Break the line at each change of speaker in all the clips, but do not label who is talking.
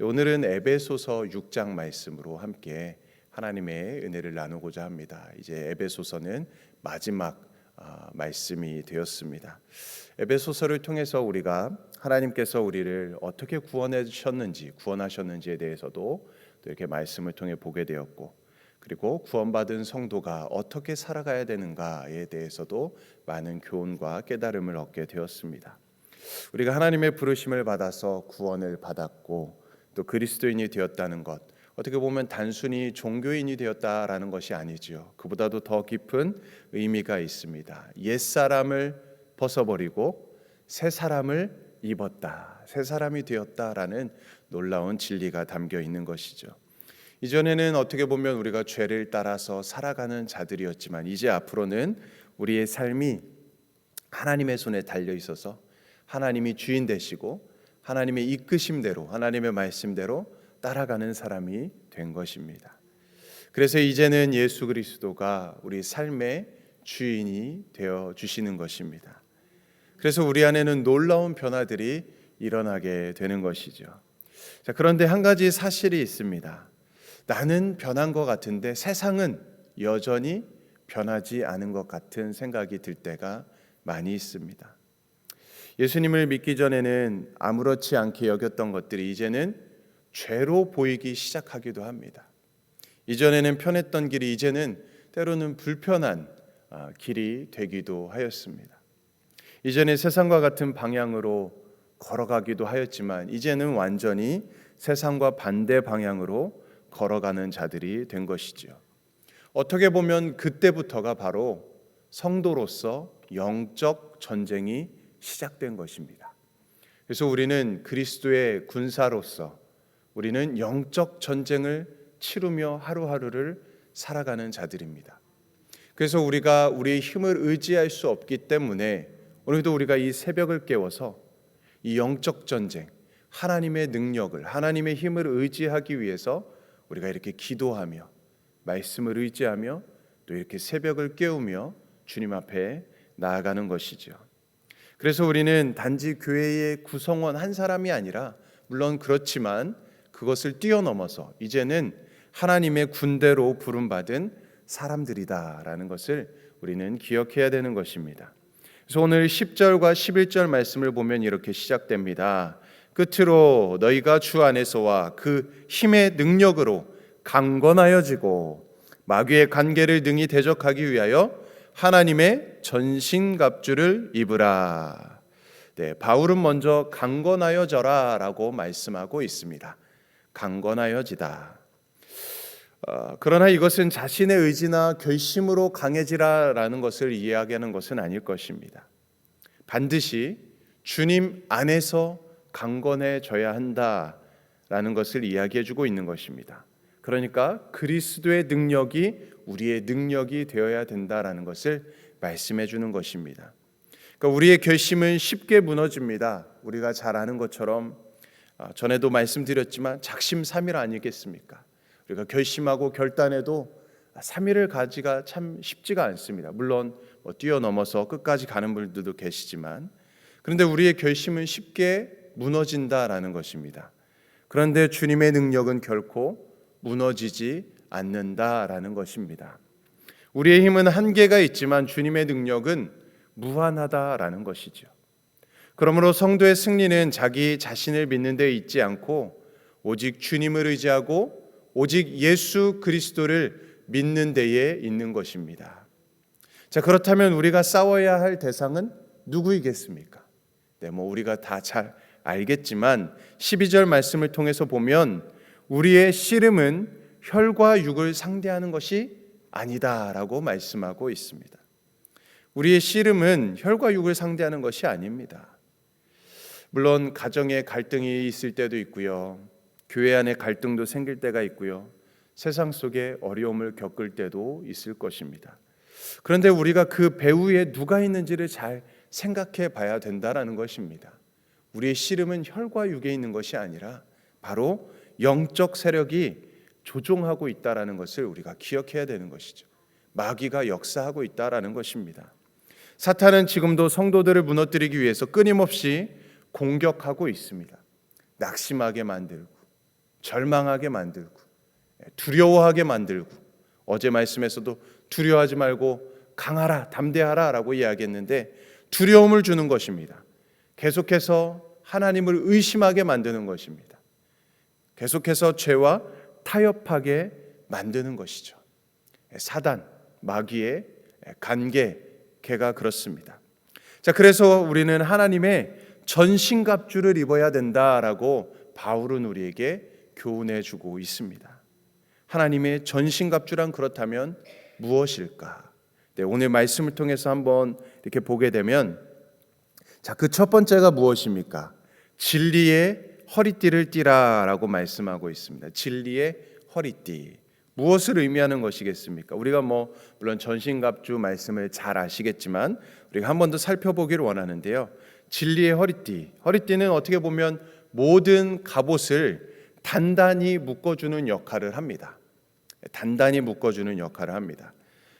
오늘은 에베소서 6장 말씀으로 함께 하나님의 은혜를 나누고자 합니다. 이제 에베소서는 마지막 말씀이 되었습니다. 에베소서를 통해서 우리가 하나님께서 우리를 어떻게 구원하셨는지에 대해서도 또 이렇게 말씀을 통해 보게 되었고, 그리고 구원받은 성도가 어떻게 살아가야 되는가에 대해서도 많은 교훈과 깨달음을 얻게 되었습니다. 우리가 하나님의 부르심을 받아서 구원을 받았고 또 그리스도인이 되었다는 것, 어떻게 보면 단순히 종교인이 되었다라는 것이 아니지요. 그보다도 더 깊은 의미가 있습니다. 옛사람을 벗어버리고 새 사람을 입었다, 새 사람이 되었다라는 놀라운 진리가 담겨 있는 것이죠. 이전에는 어떻게 보면 우리가 죄를 따라서 살아가는 자들이었지만, 이제 앞으로는 우리의 삶이 하나님의 손에 달려 있어서 하나님이 주인 되시고 하나님의 이끄심대로, 하나님의 말씀대로 따라가는 사람이 된 것입니다. 그래서 이제는 예수 그리스도가 우리 삶의 주인이 되어 주시는 것입니다. 그래서 우리 안에는 놀라운 변화들이 일어나게 되는 것이죠. 자, 그런데 한 가지 사실이 있습니다. 나는 변한 것 같은데 세상은 여전히 변하지 않은 것 같은 생각이 들 때가 많이 있습니다. 예수님을 믿기 전에는 아무렇지 않게 여겼던 것들이 이제는 죄로 보이기 시작하기도 합니다. 이전에는 편했던 길이 이제는 때로는 불편한 길이 되기도 하였습니다. 이전에 세상과 같은 방향으로 걸어가기도 하였지만 이제는 완전히 세상과 반대 방향으로 걸어가는 자들이 된 것이죠. 어떻게 보면 그때부터가 바로 성도로서 영적 전쟁이 시작된 것입니다. 그래서 우리는 그리스도의 군사로서 우리는 영적 전쟁을 치르며 하루하루를 살아가는 자들입니다. 그래서 우리가 우리의 힘을 의지할 수 없기 때문에 오늘도 우리가 이 새벽을 깨워서 이 영적 전쟁, 하나님의 능력을, 하나님의 힘을 의지하기 위해서 우리가 이렇게 기도하며 말씀을 의지하며 또 이렇게 새벽을 깨우며 주님 앞에 나아가는 것이죠. 그래서 우리는 단지 교회의 구성원 한 사람이 아니라, 물론 그렇지만 그것을 뛰어넘어서 이제는 하나님의 군대로 부름받은 사람들이다라는 것을 우리는 기억해야 되는 것입니다. 그래서 오늘 10절과 11절 말씀을 보면 이렇게 시작됩니다. 끝으로 너희가 주 안에서와 그 힘의 능력으로 강건하여지고 마귀의 관계를 능히 대적하기 위하여 하나님의 전신갑주를 입으라. 네, 바울은 먼저 강건하여져라라고 말씀하고 있습니다. 강건하여지다. 그러나 이것은 자신의 의지나 결심으로 강해지라라는 것을 이야기하는 것은 아닐 것입니다. 반드시 주님 안에서 강건해져야 한다라는 것을 이야기해주고 있는 것입니다. 그러니까 그리스도의 능력이 우리의 능력이 되어야 된다라는 것을 말씀해 주는 것입니다. 그러니까 우리의 결심은 쉽게 무너집니다. 우리가 잘 아는 것처럼 전에도 말씀드렸지만 작심삼일 아니겠습니까? 우리가 결심하고 결단해도 3일을 가지가 참 쉽지가 않습니다. 물론 뛰어넘어서 끝까지 가는 분들도 계시지만, 그런데 우리의 결심은 쉽게 무너진다라는 것입니다. 그런데 주님의 능력은 결코 무너지지 않는다라는 것입니다. 우리의 힘은 한계가 있지만 주님의 능력은 무한하다라는 것이죠. 그러므로 성도의 승리는 자기 자신을 믿는 데 있지 않고 오직 주님을 의지하고 오직 예수 그리스도를 믿는 데에 있는 것입니다. 자, 그렇다면 우리가 싸워야 할 대상은 누구이겠습니까? 네, 우리가 다 잘 알겠지만 12절 말씀을 통해서 보면 우리의 씨름은 혈과 육을 상대하는 것이 아니다라고 말씀하고 있습니다. 우리의 씨름은 혈과 육을 상대하는 것이 아닙니다. 물론 가정에 갈등이 있을 때도 있고요, 교회 안에 갈등도 생길 때가 있고요, 세상 속에 어려움을 겪을 때도 있을 것입니다. 그런데 우리가 그 배후에 누가 있는지를 잘 생각해 봐야 된다라는 것입니다. 우리의 씨름은 혈과 육에 있는 것이 아니라 바로 영적 세력이 조종하고 있다라는 것을 우리가 기억해야 되는 것이죠. 마귀가 역사하고 있다라는 것입니다. 사탄은 지금도 성도들을 무너뜨리기 위해서 끊임없이 공격하고 있습니다. 낙심하게 만들고 절망하게 만들고 두려워하게 만들고, 어제 말씀에서도 두려워하지 말고 강하라, 담대하라 라고 이야기했는데 두려움을 주는 것입니다. 계속해서 하나님을 의심하게 만드는 것입니다. 계속해서 죄와 타협하게 만드는 것이죠. 사단, 마귀의 관계가 그렇습니다. 자, 그래서 우리는 하나님의 전신갑주를 입어야 된다라고 바울은 우리에게 교훈해 주고 있습니다. 하나님의 전신갑주란 그렇다면 무엇일까? 네, 오늘 말씀을 통해서 한번 이렇게 보게 되면, 자, 그 첫 번째가 무엇입니까? 진리의 허리띠를 띠라라고 말씀하고 있습니다. 진리의 허리띠. 무엇을 의미하는 것이겠습니까? 우리가 물론 전신갑주 말씀을 잘 아시겠지만 우리가 한 번 더 살펴보기를 원하는데요. 진리의 허리띠. 허리띠는 어떻게 보면 모든 갑옷을 단단히 묶어주는 역할을 합니다. 단단히 묶어주는 역할을 합니다.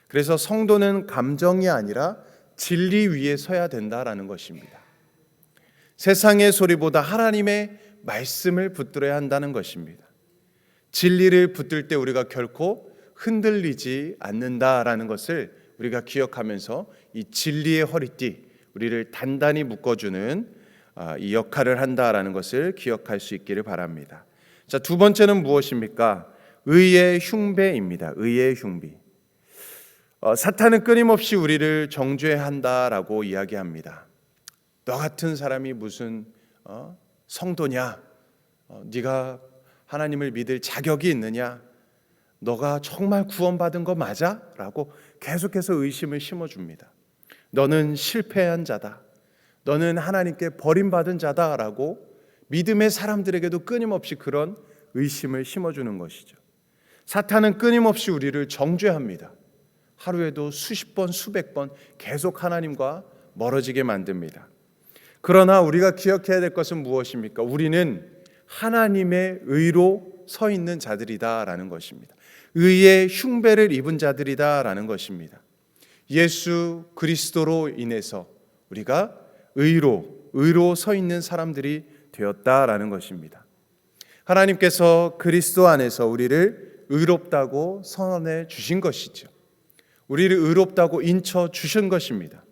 그래서 성도는 감정이 아니라 진리 위에 서야 된다라는 것입니다. 세상의 소리보다 하나님의 말씀을 붙들어야 한다는 것입니다. 진리를 붙들 때 우리가 결코 흔들리지 않는다라는 것을 우리가 기억하면서 이 진리의 허리띠, 우리를 단단히 묶어주는 이 역할을 한다라는 것을 기억할 수 있기를 바랍니다. 자, 두 번째는 무엇입니까? 의의 흉배입니다. 의의 흉배. 사탄은 끊임없이 우리를 정죄한다라고 이야기합니다. 너 같은 사람이 무슨 성도냐? 네가 하나님을 믿을 자격이 있느냐? 너가 정말 구원받은 거 맞아? 라고 계속해서 의심을 심어줍니다. 너는 실패한 자다. 너는 하나님께 버림받은 자다라고 믿음의 사람들에게도 끊임없이 그런 의심을 심어주는 것이죠. 사탄은 끊임없이 우리를 정죄합니다. 하루에도 수십 번, 수백 번 계속 하나님과 멀어지게 만듭니다. 그러나 우리가 기억해야 될 것은 무엇입니까? 우리는 하나님의 의로 서 있는 자들이다라는 것입니다. 의의 흉배를 입은 자들이다라는 것입니다. 예수 그리스도로 인해서 우리가 의로 서 있는 사람들이 되었다라는 것입니다. 하나님께서 그리스도 안에서 우리를 의롭다고 선언해 주신 것이죠. 우리를 의롭다고 인쳐 주신 것입니다.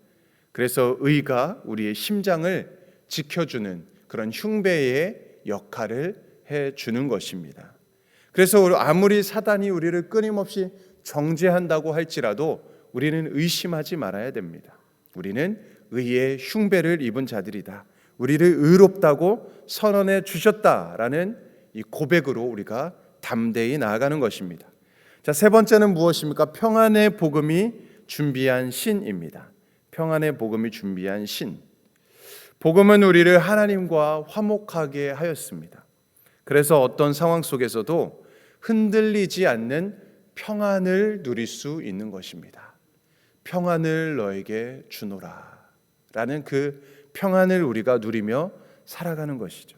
그래서 의가 우리의 심장을 지켜주는 그런 흉배의 역할을 해주는 것입니다. 그래서 아무리 사단이 우리를 끊임없이 정죄한다고 할지라도 우리는 의심하지 말아야 됩니다. 우리는 의의 흉배를 입은 자들이다. 우리를 의롭다고 선언해 주셨다라는 이 고백으로 우리가 담대히 나아가는 것입니다. 자, 세 번째는 무엇입니까? 평안의 복음이 준비한 신입니다. 평안의 복음이 준비한 신. 복음은 우리를 하나님과 화목하게 하였습니다. 그래서 어떤 상황 속에서도 흔들리지 않는 평안을 누릴 수 있는 것입니다. 평안을 너에게 주노라 라는 그 평안을 우리가 누리며 살아가는 것이죠.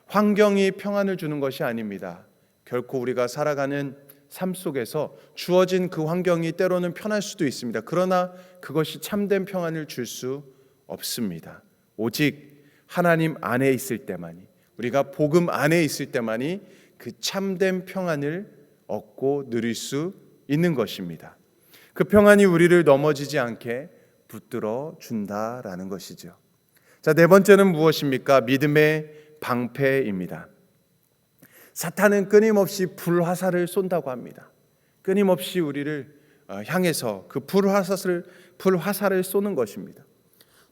환경이 평안을 주는 것이 아닙니다. 결코 우리가 살아가는 삶 속에서 주어진 그 환경이 때로는 편할 수도 있습니다. 그러나 그것이 참된 평안을 줄 수 없습니다. 오직 하나님 안에 있을 때만이, 우리가 복음 안에 있을 때만이 그 참된 평안을 얻고 누릴 수 있는 것입니다. 그 평안이 우리를 넘어지지 않게 붙들어 준다라는 것이죠. 자, 네 번째는 무엇입니까? 믿음의 방패입니다. 사탄은 끊임없이 불화살을 쏜다고 합니다. 끊임없이 우리를 향해서 그 불화살을 쏘는 것입니다.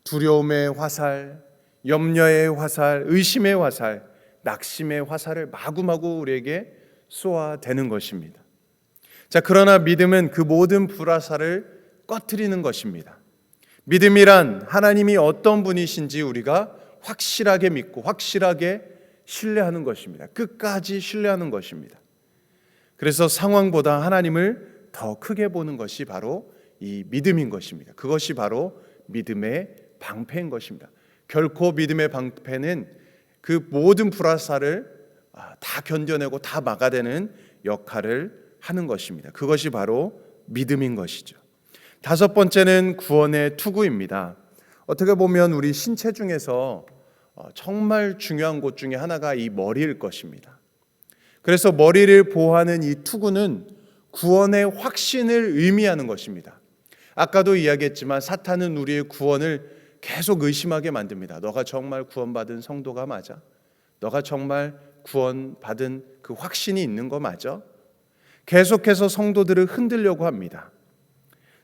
두려움의 화살, 염려의 화살, 의심의 화살, 낙심의 화살을 마구마구 우리에게 쏘아대는 것입니다. 자, 그러나 믿음은 그 모든 불화살을 꺼트리는 것입니다. 믿음이란 하나님이 어떤 분이신지 우리가 확실하게 믿고 확실하게 신뢰하는 것입니다. 끝까지 신뢰하는 것입니다. 그래서 상황보다 하나님을 더 크게 보는 것이 바로 이 믿음인 것입니다. 그것이 바로 믿음의 방패인 것입니다. 결코 믿음의 방패는 그 모든 불화살을 다 견뎌내고 다 막아내는 역할을 하는 것입니다. 그것이 바로 믿음인 것이죠. 다섯 번째는 구원의 투구입니다. 어떻게 보면 우리 신체 중에서 정말 중요한 곳 중에 하나가 이 머리일 것입니다. 그래서 머리를 보호하는 이 투구는 구원의 확신을 의미하는 것입니다. 아까도 이야기했지만 사탄은 우리의 구원을 계속 의심하게 만듭니다. 너가 정말 구원받은 성도가 맞아? 너가 정말 구원받은 그 확신이 있는 거 맞아? 계속해서 성도들을 흔들려고 합니다.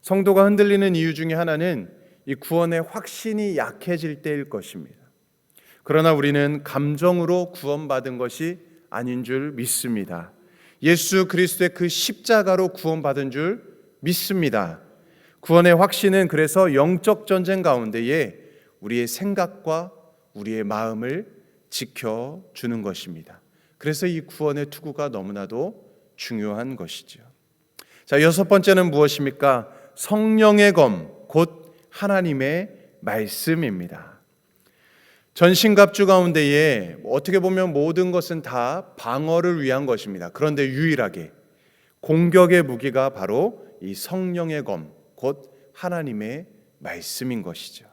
성도가 흔들리는 이유 중에 하나는 이 구원의 확신이 약해질 때일 것입니다. 그러나 우리는 감정으로 구원받은 것이 아닌 줄 믿습니다. 예수 그리스도의 그 십자가로 구원받은 줄 믿습니다. 구원의 확신은 그래서 영적 전쟁 가운데에 우리의 생각과 우리의 마음을 지켜주는 것입니다. 그래서 이 구원의 투구가 너무나도 중요한 것이죠. 자, 여섯 번째는 무엇입니까? 성령의 검, 곧 하나님의 말씀입니다. 전신갑주 가운데에 어떻게 보면 모든 것은 다 방어를 위한 것입니다. 그런데 유일하게 공격의 무기가 바로 이 성령의 검, 곧 하나님의 말씀인 것이죠.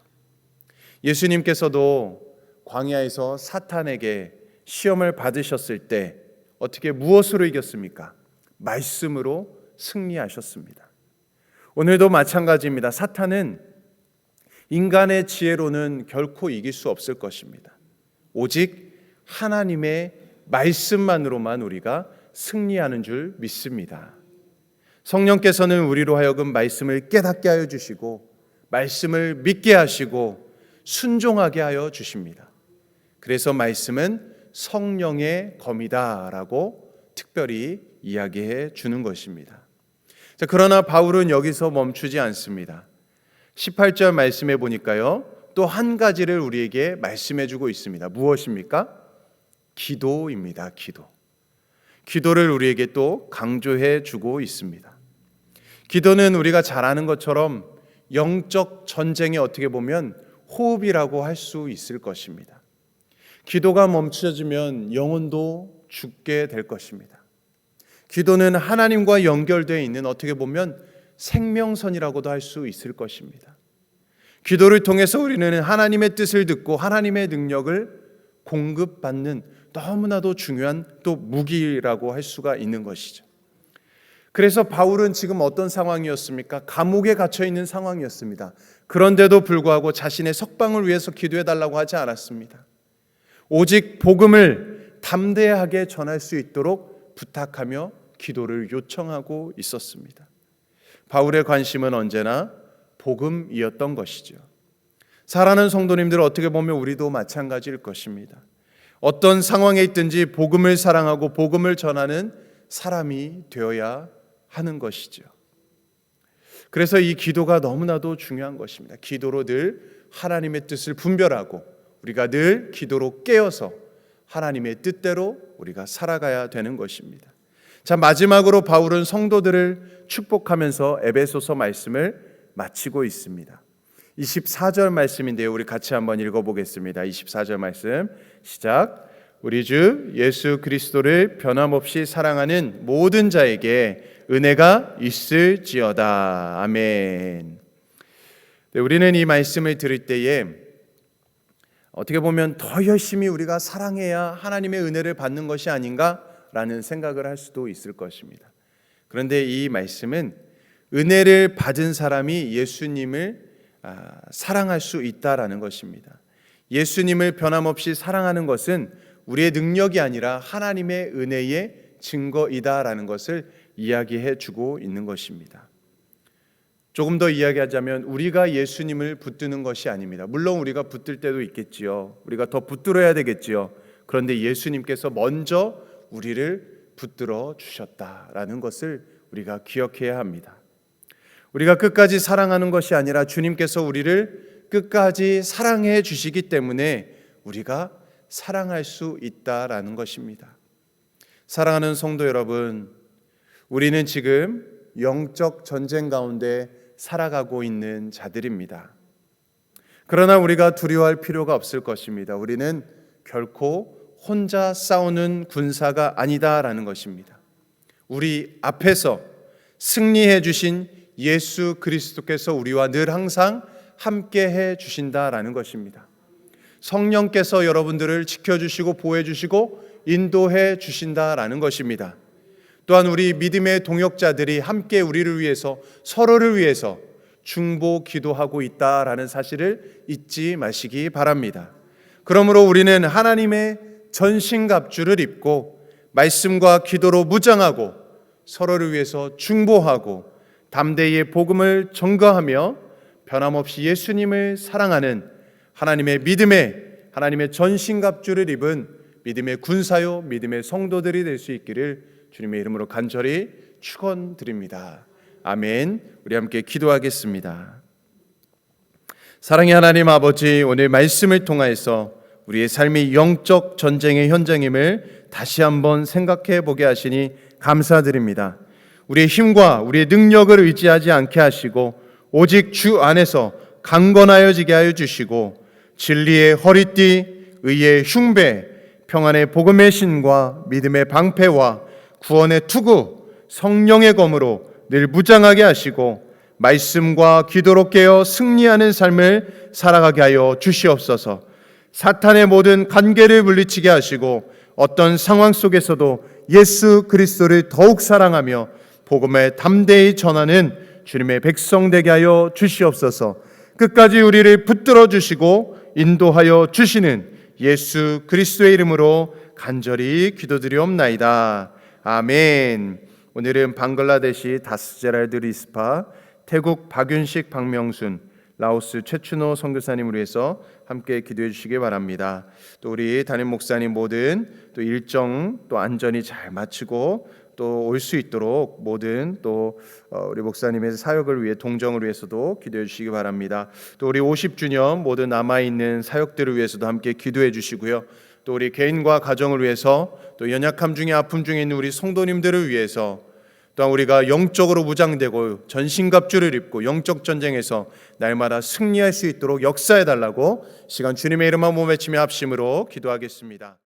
예수님께서도 광야에서 사탄에게 시험을 받으셨을 때 어떻게 무엇으로 이겼습니까? 말씀으로 승리하셨습니다. 오늘도 마찬가지입니다. 사탄은 인간의 지혜로는 결코 이길 수 없을 것입니다. 오직 하나님의 말씀만으로만 우리가 승리하는 줄 믿습니다. 성령께서는 우리로 하여금 말씀을 깨닫게 하여 주시고 말씀을 믿게 하시고 순종하게 하여 주십니다. 그래서 말씀은 성령의 검이다라고 특별히 이야기해 주는 것입니다. 자, 그러나 바울은 여기서 멈추지 않습니다. 18절 말씀해 보니까요, 또 한 가지를 우리에게 말씀해 주고 있습니다. 무엇입니까? 기도입니다. 기도를 우리에게 또 강조해 주고 있습니다. 기도는 우리가 잘 아는 것처럼 영적 전쟁에 어떻게 보면 호흡이라고 할 수 있을 것입니다. 기도가 멈춰지면 영혼도 죽게 될 것입니다. 기도는 하나님과 연결되어 있는 어떻게 보면 생명선이라고도 할 수 있을 것입니다. 기도를 통해서 우리는 하나님의 뜻을 듣고 하나님의 능력을 공급받는 너무나도 중요한 또 무기라고 할 수가 있는 것이죠. 그래서 바울은 지금 어떤 상황이었습니까? 감옥에 갇혀 있는 상황이었습니다. 그런데도 불구하고 자신의 석방을 위해서 기도해 달라고 하지 않았습니다. 오직 복음을 담대하게 전할 수 있도록 부탁하며 기도를 요청하고 있었습니다. 바울의 관심은 언제나 복음이었던 것이죠. 사랑하는 성도님들, 어떻게 보면 우리도 마찬가지일 것입니다. 어떤 상황에 있든지 복음을 사랑하고 복음을 전하는 사람이 되어야 하는 것이죠. 그래서 이 기도가 너무나도 중요한 것입니다. 기도로 늘 하나님의 뜻을 분별하고 우리가 늘 기도로 깨어서 하나님의 뜻대로 우리가 살아가야 되는 것입니다. 자, 마지막으로 바울은 성도들을 축복하면서 에베소서 말씀을 마치고 있습니다. 24절 말씀인데요, 우리 같이 한번 읽어보겠습니다. 24절 말씀 시작. 우리 주 예수 그리스도를 변함없이 사랑하는 모든 자에게 은혜가 있을지어다. 아멘. 네, 우리는 이 말씀을 들을 때에 어떻게 보면 더 열심히 우리가 사랑해야 하나님의 은혜를 받는 것이 아닌가라는 생각을 할 수도 있을 것입니다. 그런데 이 말씀은 은혜를 받은 사람이 예수님을 사랑할 수 있다라는 것입니다. 예수님을 변함없이 사랑하는 것은 우리의 능력이 아니라 하나님의 은혜의 증거이다라는 것을 이야기해 주고 있는 것입니다. 조금 더 이야기하자면 우리가 예수님을 붙드는 것이 아닙니다. 물론 우리가 붙들 때도 있겠지요. 우리가 더 붙들어야 되겠지요. 그런데 예수님께서 먼저 우리를 붙들어 주셨다라는 것을 우리가 기억해야 합니다. 우리가 끝까지 사랑하는 것이 아니라 주님께서 우리를 끝까지 사랑해 주시기 때문에 우리가 사랑할 수 있다라는 것입니다. 사랑하는 성도 여러분, 우리는 지금 영적 전쟁 가운데 살아가고 있는 자들입니다. 그러나 우리가 두려워할 필요가 없을 것입니다. 우리는 결코 혼자 싸우는 군사가 아니다라는 것입니다. 우리 앞에서 승리해 주신 예수 그리스도께서 우리와 늘 항상 함께 해 주신다라는 것입니다. 성령께서 여러분들을 지켜주시고 보호해주시고 인도해 주신다라는 것입니다. 또한 우리 믿음의 동역자들이 함께 우리를 위해서, 서로를 위해서 중보 기도하고 있다라는 사실을 잊지 마시기 바랍니다. 그러므로 우리는 하나님의 전신갑주를 입고 말씀과 기도로 무장하고 서로를 위해서 중보하고 담대히 복음을 전거하며 변함없이 예수님을 사랑하는 하나님의 전신갑주를 입은 믿음의 군사요, 믿음의 성도들이 될 수 있기를 주님의 이름으로 간절히 축원드립니다. 아멘. 우리 함께 기도하겠습니다. 사랑의 하나님 아버지, 오늘 말씀을 통하여서 우리의 삶이 영적 전쟁의 현장임을 다시 한번 생각해 보게 하시니 감사드립니다. 우리의 힘과 우리의 능력을 의지하지 않게 하시고 오직 주 안에서 강건하여지게 하여 주시고 진리의 허리띠, 의의 흉배, 평안의 복음의 신과 믿음의 방패와 구원의 투구, 성령의 검으로 늘 무장하게 하시고 말씀과 기도로 깨어 승리하는 삶을 살아가게 하여 주시옵소서. 사탄의 모든 관계를 물리치게 하시고 어떤 상황 속에서도 예수 그리스도를 더욱 사랑하며 복음을 담대히 전하는 주님의 백성 되게 하여 주시옵소서. 끝까지 우리를 붙들어 주시고 인도하여 주시는 예수 그리스도의 이름으로 간절히 기도드리옵나이다. 아멘. 오늘은 방글라데시 다스제랄드 리스파, 태국 박윤식 박명순, 라오스 최춘호 선교사님을 위해서 함께 기도해 주시기 바랍니다. 또 우리 담임 목사님 모든 또 일정 또 안전히 잘 마치고 또 올 수 있도록 모든 또 우리 목사님의 사역을 위해 동정을 위해서도 기도해 주시기 바랍니다. 또 우리 50주년 모든 남아 있는 사역들을 위해서도 함께 기도해 주시고요. 또 우리 개인과 가정을 위해서 또 연약함 중에 아픔 중에 있는 우리 성도님들을 위해서 또한 우리가 영적으로 무장되고 전신갑주를 입고 영적 전쟁에서 날마다 승리할 수 있도록 역사해 달라고 시간 주님의 이름만 모매치며 합심으로 기도하겠습니다.